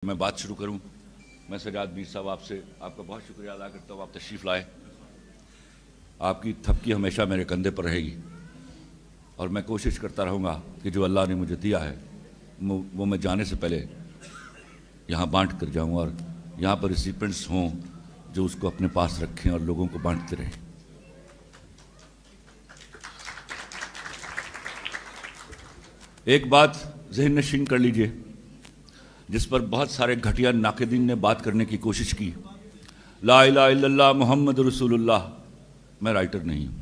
میں بات شروع کروں. میں سجاد میر صاحب آپ سے آپ کا بہت شکریہ ادا کرتا ہوں. آپ تشریف لائے. آپ کی تھپکی ہمیشہ میرے کندھے پر رہے گی اور میں کوشش کرتا رہوں گا کہ جو اللہ نے مجھے دیا ہے وہ میں جانے سے پہلے یہاں بانٹ کر جاؤں اور یہاں پر ریسیپینٹس ہوں جو اس کو اپنے پاس رکھیں اور لوگوں کو بانٹتے رہیں. ایک بات ذہن نشین کر لیجئے جس پر بہت سارے گھٹیا ناقدین نے بات کرنے کی کوشش کی. لا الہ الا اللہ محمد رسول اللہ. میں رائٹر نہیں ہوں.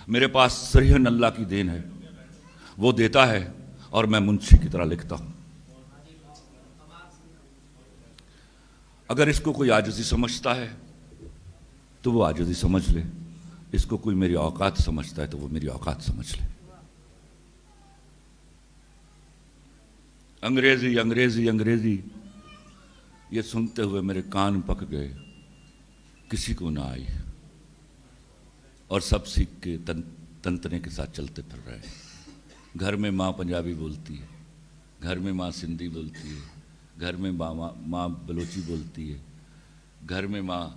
میرے پاس صریحاً اللہ کی دین ہے. وہ دیتا ہے اور میں منشی کی طرح لکھتا ہوں. اگر اس کو کوئی عاجزی سمجھتا ہے تو وہ عاجزی سمجھ لے. اس کو کوئی میری اوقات سمجھتا ہے تو وہ میری اوقات سمجھ لے. انگریزی انگریزی انگریزی یہ سنتے ہوئے میرے کان پک گئے. کسی کو نہ آئی اور سب سیکھ کے تنتنے کے ساتھ چلتے پھر رہے. گھر میں ماں پنجابی بولتی ہے, گھر میں ماں سندھی بولتی ہے, گھر میں ماں بلوچی بولتی ہے, گھر میں ماں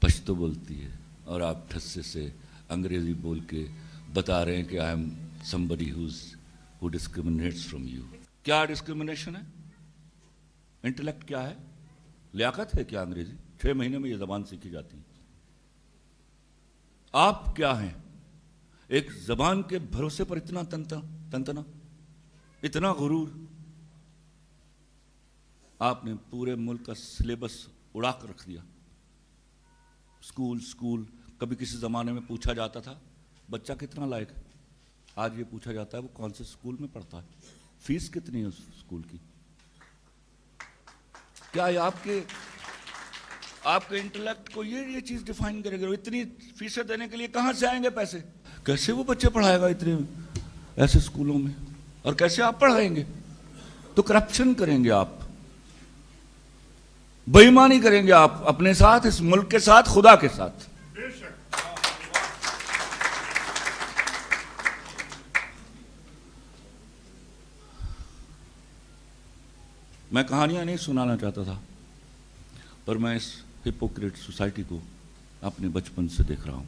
پشتو بولتی ہے, اور آپ ٹھسے سے انگریزی بول کے بتا رہے ہیں کہ I am somebody who discriminates from you. کیا ڈسکرمنیشن ہے؟ انٹلیکٹ کیا ہے؟ لیاقت ہے کیا انگریزی؟ 6 مہینے میں یہ زبان سیکھی جاتی ہے. آپ کیا ہیں؟ ایک زبان کے بھروسے پر اتنا تنتنا, اتنا غرور. آپ نے پورے ملک کا سلیبس اڑا کر رکھ دیا. سکول کبھی کسی زمانے میں پوچھا جاتا تھا بچہ کتنا لائق ہے. آج یہ پوچھا جاتا ہے وہ کون سے سکول میں پڑھتا ہے, فیس کتنی ہے اس سکول کی. کیا آپ کے انٹلیکٹ کو یہ چیز ڈیفائن کرے گا؟ اتنی فیسیں دینے کے لیے کہاں سے آئیں گے پیسے؟ کیسے وہ بچے پڑھائے گا اتنے ایسے سکولوں میں؟ اور کیسے آپ پڑھائیں گے؟ تو کرپشن کریں گے آپ, بے ایمانی کریں گے آپ اپنے ساتھ, اس ملک کے ساتھ, خدا کے ساتھ. میں کہانیاں نہیں سنانا چاہتا تھا پر میں اس ہپوکریٹ سوسائٹی کو اپنے بچپن سے دیکھ رہا ہوں.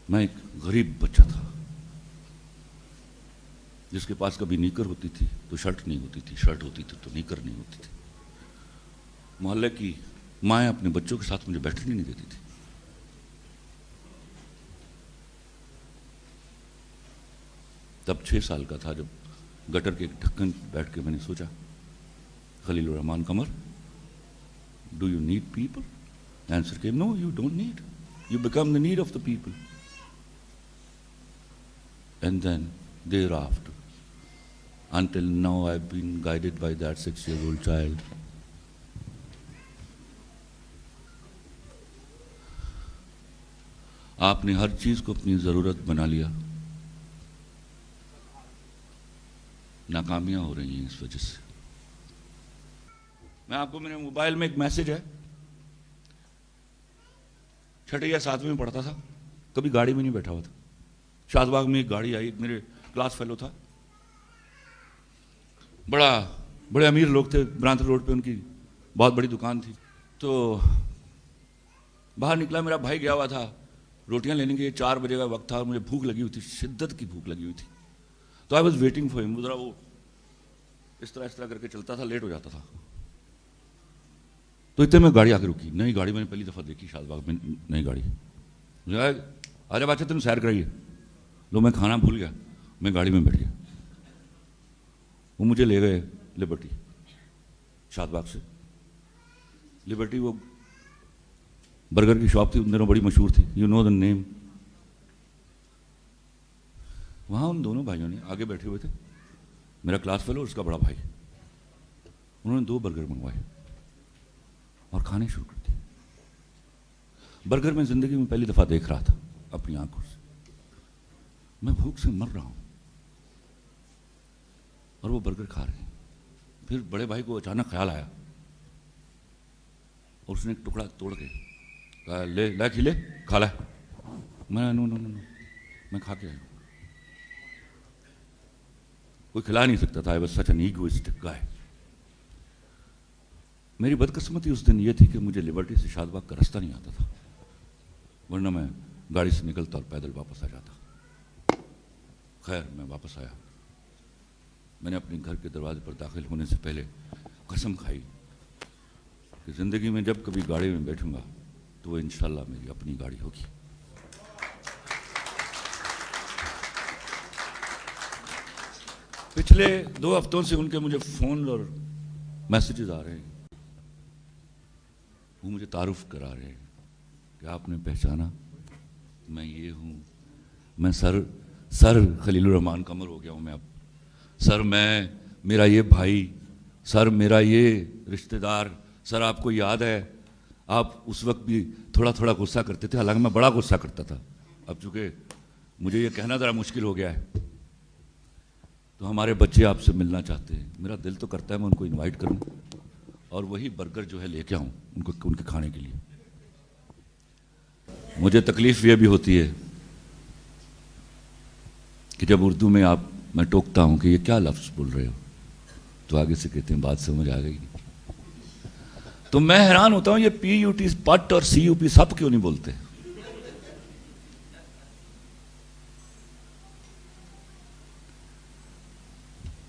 میں ایک غریب بچہ تھا جس کے پاس کبھی نیکر ہوتی تھی تو شرٹ نہیں ہوتی تھی, شرٹ ہوتی تھی تو نیکر نہیں ہوتی تھی. محلے کی مائیں اپنے بچوں کے ساتھ مجھے بیٹھنے نہیں دیتی تھی. تب 6 سال کا تھا جب گٹر کے ڈھکن بیٹھ کے میں نے سوچا, Khalil ur-Rahman Qamar, do you need people? Answer came, no you don't need, you become the need of the people. And then thereafter, until now I've been guided by that 6-year-old child. آپ نے ہر چیز کو اپنی ضرورت بنا لیا. ناکامیاں ہو رہی ہیں اس وجہ سے. میں آپ کو, میرے موبائل میں ایک میسج ہے. 6 یا 7 میں پڑھتا تھا, کبھی گاڑی میں نہیں بیٹھا ہوا تھا. شاد باغ میں ایک گاڑی آئی, ایک میرے کلاس فیلو تھا, بڑے امیر لوگ تھے, برانتر روڈ پہ ان کی بہت بڑی دکان تھی. تو باہر نکلا, میرا بھائی گیا ہوا تھا روٹیاں لینے کے. 4 بجے کا وقت تھا اور مجھے بھوک لگی ہوئی تھی, شدت کی بھوک لگی ہوئی تھی. تو آئی واز ویٹنگ فار ہم. ذرا وہ اس طرح کر کے چلتا تھا, لیٹ ہو جاتا تھا. تو اتنے میں گاڑی آ کے رکی, نئی گاڑی میں نے پہلی دفعہ دیکھی شاد باغ میں, نئی گاڑی. آجا بچہ تم سیر کرائیے. لو میں کھانا بھول گیا, میں گاڑی میں بیٹھ گیا. وہ مجھے لے گئے لبرٹی, شاد باغ سے لبرٹی. وہ برگر کی شاپ تھی, ان دنوں بڑی مشہور تھی, یو نو دا نیم. وہاں ان دونوں بھائیوں نے آگے بیٹھے ہوئے تھے, میرا کلاس فیلو اور اس کا بڑا بھائی. انہوں نے 2 برگر منگوائے اور کھانے شروع کر دیے. برگر میں زندگی میں پہلی دفعہ دیکھ رہا تھا اپنی آنکھوں سے. میں بھوک سے مر رہا ہوں اور وہ برگر کھا رہے ہیں. پھر بڑے بھائی کو اچانک خیال آیا اور اس نے ایک ٹکڑا توڑ کے کہا, لے کھلے, کھا لے. میں نو, میں کھا کے آیا. کوئی کھلا نہیں سکتا تھا. I was such an egoistic guy. میری بدقسمتی اس دن یہ تھی کہ مجھے لیبرٹی سے شاد باغ کا راستہ نہیں آتا تھا, ورنہ میں گاڑی سے نکلتا اور پیدل واپس آ جاتا. خیر میں واپس آیا. میں نے اپنے گھر کے دروازے پر داخل ہونے سے پہلے قسم کھائی کہ زندگی میں جب کبھی گاڑی میں بیٹھوں گا تو وہ انشاءاللہ میری اپنی گاڑی ہوگی. پچھلے 2 ہفتوں سے ان کے مجھے فون اور میسیجز آ رہے ہیں. وہ مجھے تعارف کرا رہے ہیں کہ آپ نے پہچانا, میں یہ ہوں, میں سر خلیل الرحمان قمر ہو گیا ہوں میں اب. سر میں, میرا یہ بھائی, سر میرا یہ رشتہ دار, سر آپ کو یاد ہے آپ اس وقت بھی تھوڑا تھوڑا غصہ کرتے تھے, حالانکہ میں بڑا غصہ کرتا تھا. اب چونکہ مجھے یہ کہنا ذرا مشکل ہو گیا ہے, تو ہمارے بچے آپ سے ملنا چاہتے ہیں. میرا دل تو کرتا ہے میں ان کو انوائٹ کروں اور وہی برگر جو ہے لے کے آؤں ان کے کھانے کے لیے. مجھے تکلیف یہ بھی ہوتی ہے کہ جب اردو میں میں ٹوکتا ہوں کہ یہ کیا لفظ بول رہے ہو, تو آگے سے کہتے ہیں بات سمجھ آ گئی. تو میں حیران ہوتا ہوں یہ PUT پٹ اور CUP سب کیوں نہیں بولتے.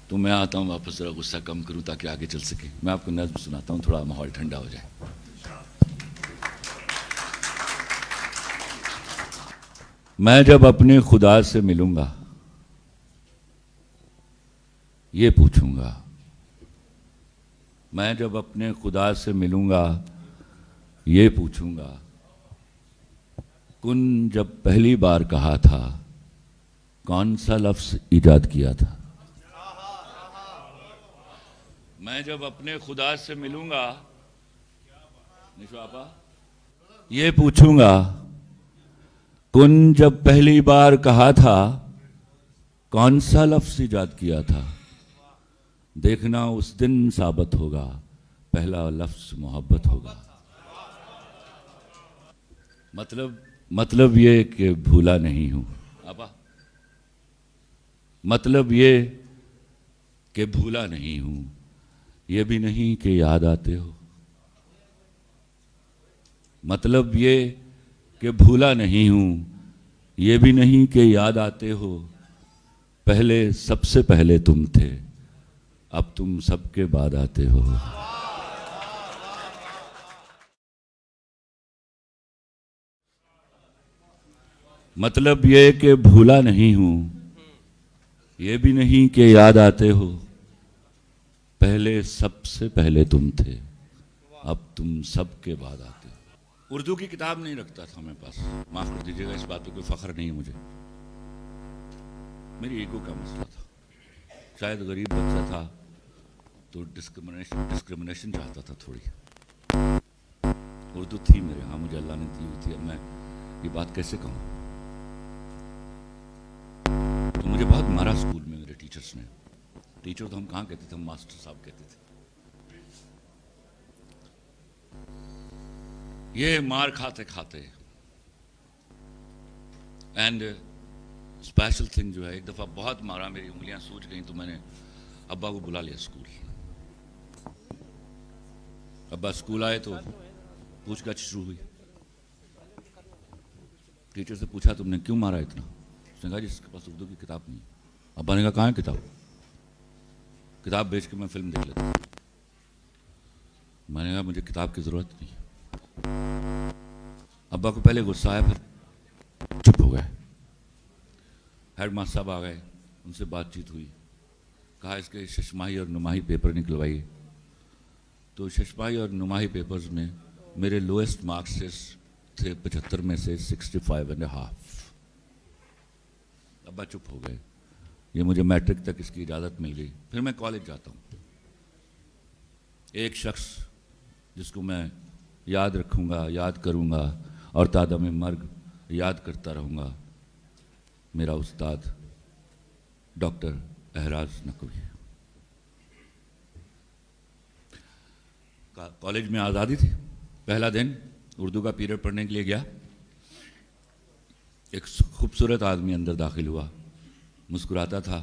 تو میں آتا ہوں واپس, ذرا غصہ کم کروں تاکہ آگے چل سکے. میں آپ کو نظم سناتا ہوں, تھوڑا ماحول ٹھنڈا ہو جائے. میں جب اپنے خدا سے ملوں گا یہ پوچھوں گا, میں جب اپنے خدا سے ملوں گا یہ پوچھوں گا, کن جب پہلی بار کہا تھا کون سا لفظ ایجاد کیا تھا. میں جب اپنے خدا سے ملوں گا نشو آپا یہ پوچھوں گا, کن جب پہلی بار کہا تھا کون سا لفظ ایجاد کیا تھا. دیکھنا اس دن ثابت ہوگا پہلا لفظ محبت ہوگا. مطلب یہ کہ بھولا نہیں ہوں آپا, مطلب یہ کہ بھولا نہیں ہوں, یہ بھی نہیں کہ یاد آتے ہو. مطلب یہ کہ بھولا نہیں ہوں, یہ بھی نہیں کہ یاد آتے ہو. پہلے سب سے پہلے تم تھے, اب تم سب کے بعد آتے ہو. مطلب یہ کہ بھولا نہیں ہوں, یہ بھی نہیں کہ یاد آتے ہو. پہلے سب سے پہلے تم تھے, اب تم سب کے بعد آتے ہو. اردو کی کتاب نہیں رکھتا تھا میرے پاس, معاف کر دیجیے گا, اس بات پہ کوئی فخر نہیں ہے مجھے, میری ایگو کا مسئلہ تھا. شاید غریب بچہ تھا تو ڈسکرمنیشن چاہتا تھا تھوڑی. اردو تھی میرے ہاں, مجھے اللہ نے دی ہوئی تھی. اب میں یہ بات کیسے کہوں. تو مجھے بہت مارا اسکول میں میرے ٹیچرز نے. ٹیچر تو ہم کہاں کہتے تھے, ہم ماسٹر صاحب کہتے تھے. یہ مار کھاتے کھاتے اینڈ اسپیشل تھنگ جو ہے, ایک دفعہ بہت مارا, میری انگلیاں سوج گئیں, تو میں نے ابا کو بلا لیا اسکول. ابا اسکول آئے تو پوچھ گچھ شروع ہوئی. ٹیچر سے پوچھا تم نے کیوں مارا اتنا. اس نے کہا جس کے پاس اردو کی کتاب نہیں. ابا نے کہا کہاں ہے کتاب. کتاب بیچ کے میں فلم دیکھ لیتا. میں نے کہا مجھے کتاب کی ضرورت نہیں. ابا کو پہلے غصہ آیا, پھر چپ ہو گئے. ہیڈ ماسٹر صاحب آ گئے, ان سے بات چیت ہوئی. کہا اس کے ششماہی اور نماہی پیپر نکلوائیے. تو ششماہی اور نماہی پیپرز میں میرے لوئسٹ مارکس تھے 75 میں سے 65.5. ابا چپ ہو گئے. یہ مجھے میٹرک تک اس کی اجازت مل گئی. پھر میں کالج جاتا ہوں. ایک شخص جس کو میں یاد رکھوں گا, یاد کروں گا اور تادم مرگ یاد کرتا رہوں گا, میرا استاد ڈاکٹر احراز نقوی. کالج میں آزادی تھی. پہلا دن اردو کا پیریڈ پڑھنے کے لیے گیا. ایک خوبصورت آدمی اندر داخل ہوا, مسکراتا تھا.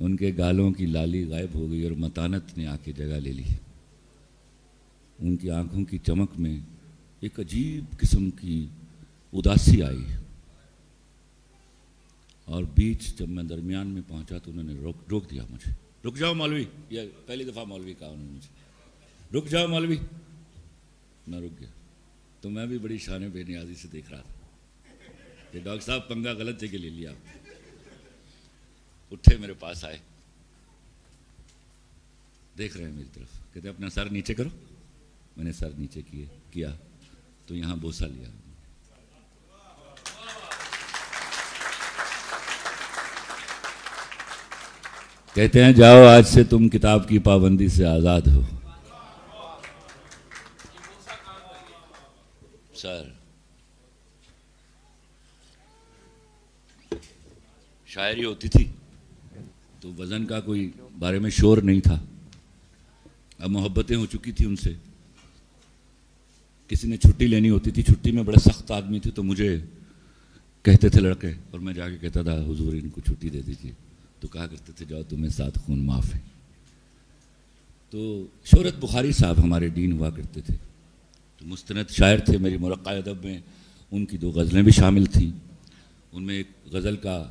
ان کے گالوں کی لالی غائب ہو گئی اور متانت نے آ کے جگہ لے لی. ان کی آنکھوں کی چمک میں ایک عجیب قسم کی اداسی آئی اور بیچ جب میں درمیان میں پہنچا تو انہوں نے روک دیا مجھے. رک جاؤ مولوی. یہ پہلی دفعہ مولوی کہا انہوں نے مجھے. رک جاؤ مولوی. میں رک گیا تو میں بھی بڑی شان بے نیازی سے دیکھ رہا تھا کہ ڈاکٹر صاحب پنگا غلط جگہ لے لیا. اٹھے میرے پاس آئے, دیکھ رہے ہیں میری طرف, کہتے اپنا سر نیچے کرو. میں نے سر نیچے کیا تو یہاں بوسہ لیا. کہتے ہیں جاؤ آج سے تم کتاب کی پابندی سے آزاد ہو. سر شاعری ہوتی تھی تو وزن کا کوئی بارے میں شور نہیں تھا. اب محبتیں ہو چکی تھی ان سے. کسی نے چھٹی لینی ہوتی تھی, چھٹی میں بڑے سخت آدمی تھے تو مجھے کہتے تھے لڑکے, اور میں جا کے کہتا تھا حضور ان کو چھٹی دے دیجیے. تو کہا کرتے تھے جاؤ تمہیں 7 خون معاف ہے. تو شہرت بخاری صاحب ہمارے ڈین ہوا کرتے تھے, تو مستند شاعر تھے. میری مرقع ادب میں ان کی 2 غزلیں بھی شامل تھیں. ان میں ایک غزل کا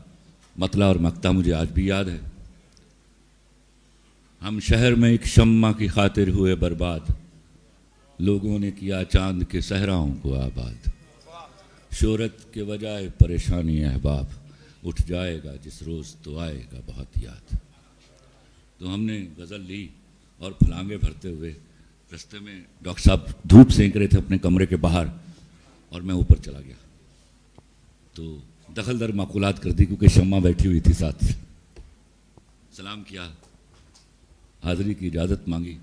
مطلع اور مقطع مجھے آج بھی یاد ہے. ہم شہر میں ایک شمع کی خاطر ہوئے برباد, لوگوں نے کیا چاند کے صحراؤں کو آباد. شہرت کے وجہ پریشانی احباب, اٹھ جائے گا جس روز تو آئے گا بہت یاد. تو ہم نے غزل لی اور پھلانگے بھرتے ہوئے رستے میں ڈاکٹر صاحب دھوپ سینک رہے تھے اپنے کمرے کے باہر, اور میں اوپر چلا گیا تو دخل در معقولات کر دی کیونکہ شمع بیٹھی ہوئی تھی ساتھ. سلام کیا, حاضری کی اجازت مانگی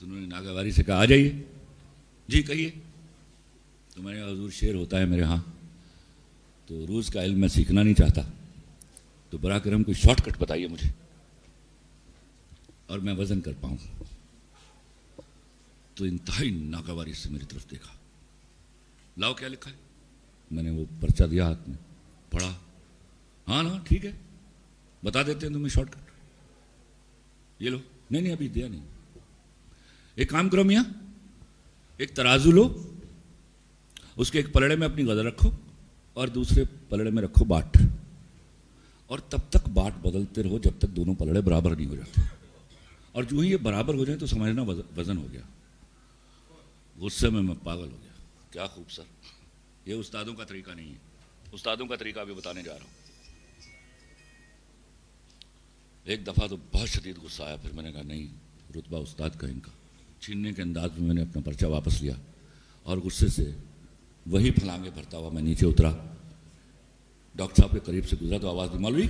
تو انہوں نے ناگواری سے کہا آ جائیے. جی کہیے. تو میں نے کہا حضور شعر ہوتا ہے میرے ہاں, تو روز کا علم میں سیکھنا نہیں چاہتا, تو براہ کرم کوئی شارٹ کٹ بتائیے مجھے اور میں وزن کر پاؤں. تو انتہائی ناگواری سے میری طرف دیکھا. لاؤ کیا لکھا ہے. میں نے وہ پرچہ دیا ہاتھ میں, پڑھا. ہاں نا ٹھیک ہے, بتا دیتے ہیں تمہیں شارٹ کٹ. یہ لو. نہیں ابھی دیا نہیں. ایک کام کرو میاں, ایک ترازو لو, اس کے ایک پلڑے میں اپنی غزل رکھو اور دوسرے پلڑے میں رکھو باٹ, اور تب تک باٹ بدلتے رہو جب تک دونوں پلڑے برابر نہیں ہو جاتے. اور جو ہی یہ برابر ہو جائیں تو سمجھنا وزن ہو گیا. غصے میں پاگل ہو گیا. کیا خوب سر, یہ استادوں کا طریقہ نہیں ہے. استادوں کا طریقہ بھی بتانے جا رہا ہوں. ایک دفعہ تو بہت شدید غصہ آیا. پھر میں نے کہا نہیں, رتبہ استاد کا ان کا. چھیننے کے انداز میں نے اپنا پرچہ واپس لیا اور غصے سے وہی پھلانگے بھرتا ہوا میں نیچے اترا. ڈاکٹر صاحب کے قریب سے گزرا تو آواز دی, مولوی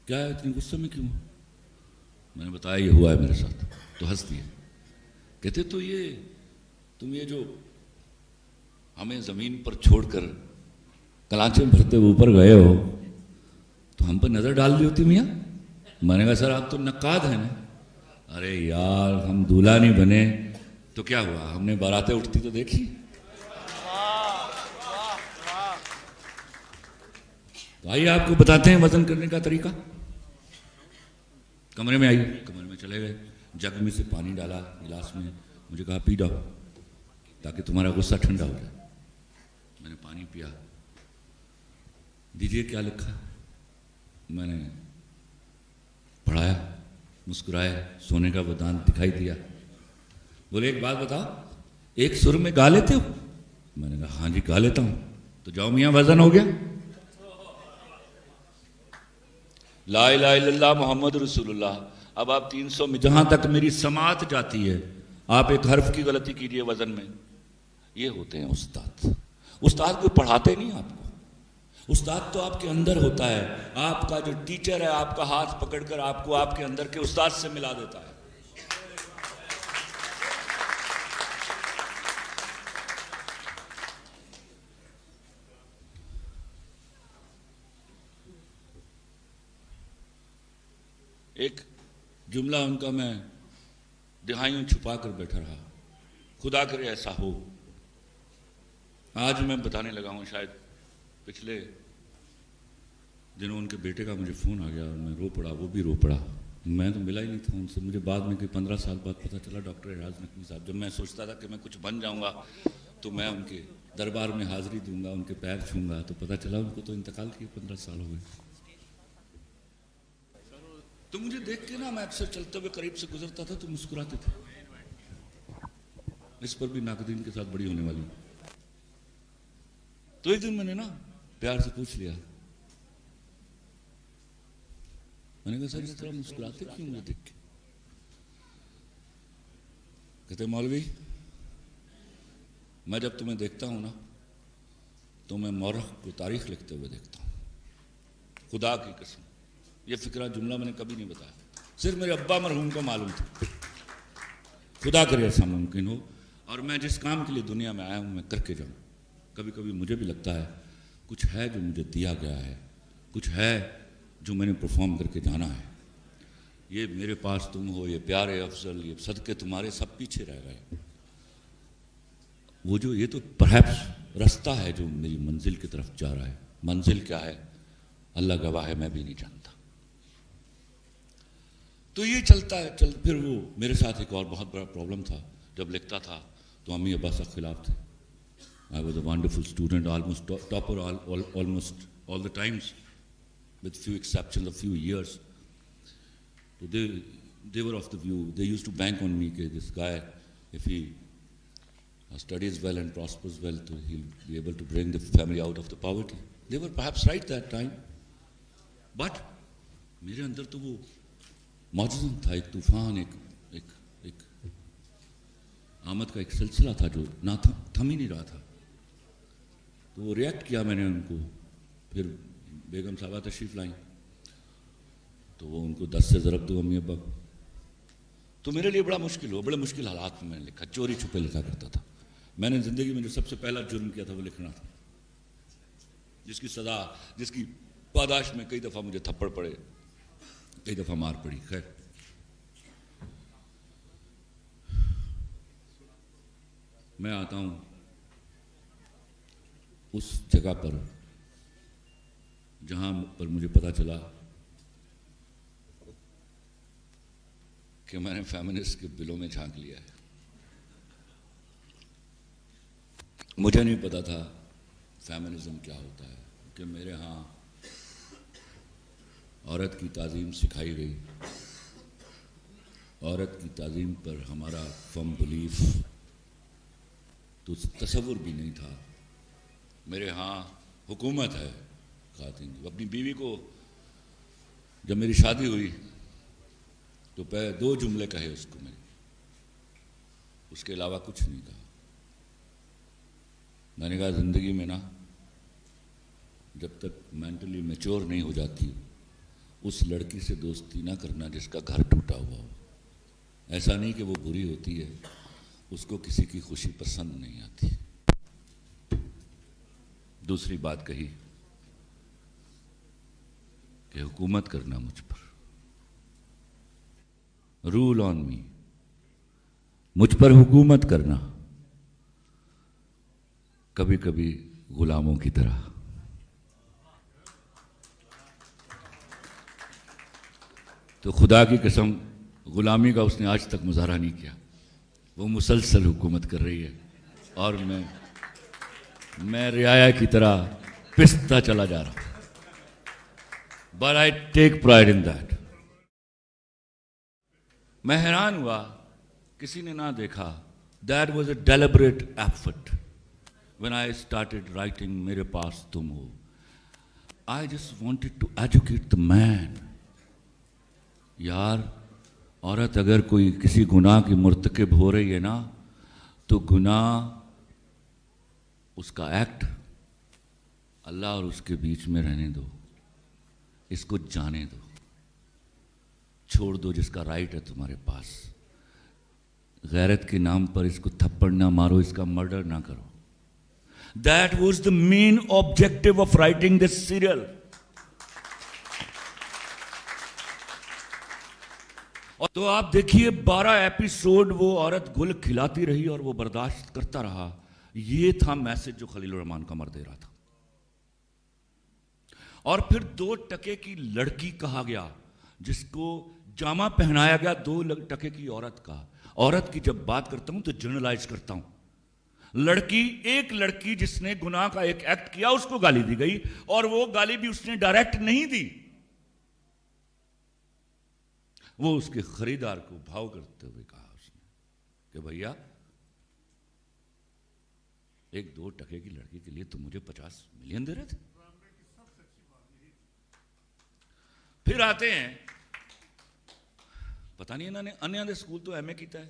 کیا ہے اتنے غصے میں کیوں؟ میں نے بتایا یہ ہوا ہے میرے ساتھ. تو ہنس دیے. کہتے تو تم یہ جو ہمیں زمین پر چھوڑ کر کلانچے بھرتے ہوئے اوپر گئے ہو تو ہم پر نظر ڈال دی ہوتی میاں. میں نے کہا سر آپ تو نقاد ہیں نا. ارے یار ہم دولہا نہیں بنے تو کیا ہوا, ہم نے باراتیں اٹھتی تو دیکھی. تو آئیے آپ کو بتاتے ہیں وزن کرنے کا طریقہ. کمرے میں آئیے. کمرے میں چلے گئے. جگ میں سے پانی ڈالا گلاس میں, مجھے کہا پی جاؤ تاکہ تمہارا غصہ ٹھنڈا ہو جائے. میں نے پانی پیا. دیجیے کیا لکھا. میں نے پڑھایا, مسکرایا, سونے کا وہ دانت دکھائی دیا. بولے ایک بات بتاؤ, ایک سر میں گا لیتے ہو؟ میں نے کہا ہاں جی گا لیتا ہوں. تو جاؤ میاں وزن ہو گیا. لا الہ الا اللہ محمد رسول اللہ. اب آپ 300 میں جہاں تک میری سماعت جاتی ہے آپ ایک حرف کی غلطی کیجئے وزن میں. یہ ہوتے ہیں استاد. استاد کوئی پڑھاتے نہیں آپ کو, استاد تو آپ کے اندر ہوتا ہے. آپ کا جو ٹیچر ہے آپ کا ہاتھ پکڑ کر آپ کو آپ کے اندر کے استاد سے ملا دیتا ہے. ایک جملہ ان کا میں دہائیوں چھپا کر بیٹھا رہا. خدا کرے ایسا ہو. آج میں بتانے لگا ہوں, شاید پچھلے دنوں ان کے بیٹے کا مجھے فون آ گیا اور میں رو پڑا, وہ بھی رو پڑا. میں تو ملا ہی نہیں تھا ان سے. مجھے بعد میں کوئی 15 سال بعد پتہ چلا ڈاکٹر اعراز نقوی صاحب. جب میں سوچتا تھا کہ میں کچھ بن جاؤں گا تو میں ان کے دربار میں حاضری دوں گا, ان کے پیر چھوں گا, تو پتہ چلا ان کو تو انتقال کیے 15 سال ہو گئے. تو مجھے دیکھ کے نا, میں اکثر چلتے ہوئے قریب سے گزرتا تھا تو مسکراتے تھے. اس پر بھی ناقدین کے ساتھ بڑی ہونے والی. تو ایک دن میں نے نا پیار سے پوچھ لیا, میں نے کہا سر اس طرح مسکراتے کیوں مجھے دیکھ کے؟ کہتے مولوی میں جب تمہیں دیکھتا ہوں نا تو میں مورخ کو تاریخ لکھتے ہوئے دیکھتا ہوں. خدا کی قسم یہ فکرہ جملہ میں نے کبھی نہیں بتایا, صرف میرے ابا مرحوم کو معلوم تھا. خدا کرے ایسا ممکن ہو, اور میں جس کام کے لیے دنیا میں آیا ہوں میں کر کے جاؤں. کبھی کبھی مجھے بھی لگتا ہے کچھ ہے جو مجھے دیا گیا ہے, کچھ ہے جو میں نے پرفارم کر کے جانا ہے. یہ میرے پاس تم ہو, یہ پیارے افضل, یہ صدقے تمہارے سب پیچھے رہ گئے. وہ جو یہ تو پرہیپس رستہ ہے جو میری منزل کی طرف جا رہا ہے. منزل کیا ہے اللہ گواہ ہے, میں بھی نہیں جانتا. تو یہ چلتا ہے پھر وہ میرے ساتھ ایک اور بہت بڑا پرابلم تھا. جب لکھتا تھا تو امی ابا سب خلاف تھے. I was a wonderful student, almost topper almost all the times, with few exceptions, a few years. So they were of the view, they used to bank on me, that this guy, if he studies well and prospers well, so he'll be able to bring the family out of the poverty. They were perhaps right that time. But میرے اندر تو وہ معجزہ تھا, ایک طوفان, ایک آمد کا ایک سلسلہ تھا جو نہ تھم ہی نہیں رہا تھا. تو وہ ریئیکٹ کیا میں نے ان کو. پھر بیگم صاحبہ تشریف لائیں تو وہ ان کو 10 سے ضرب دو امی ابا. تو میرے لیے بڑا مشکل ہوا, بڑے مشکل حالات میں میں نے لکھا, چوری چھپے لکھا کرتا تھا. میں نے زندگی میں جو سب سے پہلا جرم کیا تھا وہ لکھنا تھا, جس کی سزا, جس کی پاداش میں کئی دفعہ مجھے تھپڑ پڑے, کئی دفعہ مار پڑی. خیر میں آتا ہوں اس جگہ پر جہاں پر مجھے پتا چلا کہ میں نے فیمنسٹ کے بلوں میں جھانک لیا ہے. مجھے نہیں پتا تھا فیمنزم کیا ہوتا ہے, کہ میرے ہاں عورت کی تعظیم سکھائی گئی. عورت کی تعظیم پر ہمارا فرم بلیف تو تصور بھی نہیں تھا. میرے ہاں حکومت ہے خواتین کی. اپنی بیوی کو جب میری شادی ہوئی تو پہلے 2 جملے کہے اس کو میں نے, اس کے علاوہ کچھ نہیں کہا. میں نے کہا زندگی میں نا جب تک مینٹلی میچور نہیں ہو جاتی اس لڑکی سے دوستی نہ کرنا جس کا گھر ٹوٹا ہوا ہو. ایسا نہیں کہ وہ بری ہوتی ہے, اس کو کسی کی خوشی پسند نہیں آتی. دوسری بات کہی کہ حکومت کرنا مجھ پر, رول آن می, مجھ پر حکومت کرنا, کبھی کبھی غلاموں کی طرح. تو خدا کی قسم غلامی کا اس نے آج تک مظاہرہ نہیں کیا. وہ مسلسل حکومت کر رہی ہے اور میں رعایا کی طرح پستا چلا جا رہا ہوں. But I take pride in that. میں حیران ہوا, کسی نے نہ دیکھا. That was a deliberate effort. When I started writing میرے پاس تم ہو, I just wanted to educate the man. یار عورت اگر کوئی کسی گناہ کی مرتکب ہو رہی ہے نا تو گناہ اس کا ایکٹ اللہ اور اس کے بیچ میں رہنے دو, اس کو جانے دو, چھوڑ دو جس کا رائٹ ہے تمہارے پاس. غیرت کے نام پر اس کو تھپڑ نہ مارو, اس کا مرڈر نہ کرو. That was the main objective of writing this serial. تو آپ دیکھیے 12 ایپیسوڈ وہ عورت گل کھلاتی رہی اور وہ برداشت کرتا رہا. یہ تھا میسج جو خلیل الرحمن قمر دے رہا تھا. اور پھر 2 ٹکے کی لڑکی کہا گیا جس کو جامہ پہنایا گیا 2 ٹکے کی عورت کا. عورت کی جب بات کرتا ہوں تو جنرلائز کرتا ہوں. ایک لڑکی جس نے گناہ کا ایک ایکٹ کیا اس کو گالی دی گئی, اور وہ گالی بھی اس نے ڈائریکٹ نہیں دی, وہ اس کے خریدار کو بھاؤ کرتے ہوئے کہا اس نے کہ بھیا 1-2 ٹکے کی لڑکی کے لیے تم مجھے 50 ملین دے رہے تھے. پھر آتے ہیں, پتہ نہیں انہوں نے انیاں دے سکول تو ایم اے کیتا ہے,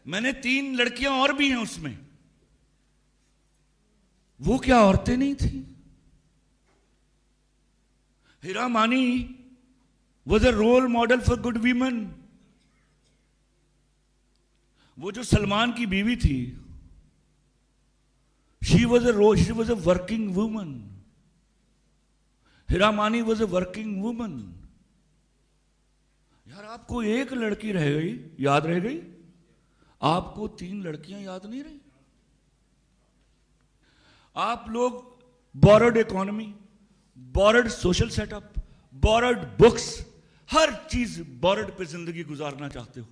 میں نے 3 لڑکیاں اور بھی ہیں اس میں, وہ کیا عورتیں نہیں تھیں؟ ہیرا مانی was a role model for good women. وہ جو سلمان کی بیوی تھی, she was a working woman. ہیرا مانی was a working woman. یار آپ کو 1 لڑکی رہ گئی, یاد رہ گئی, آپ کو 3 لڑکیاں یاد نہیں رہی. آپ لوگ borrowed economy, borrowed social setup, borrowed books, ہر چیز borrowed پہ زندگی گزارنا چاہتے ہو.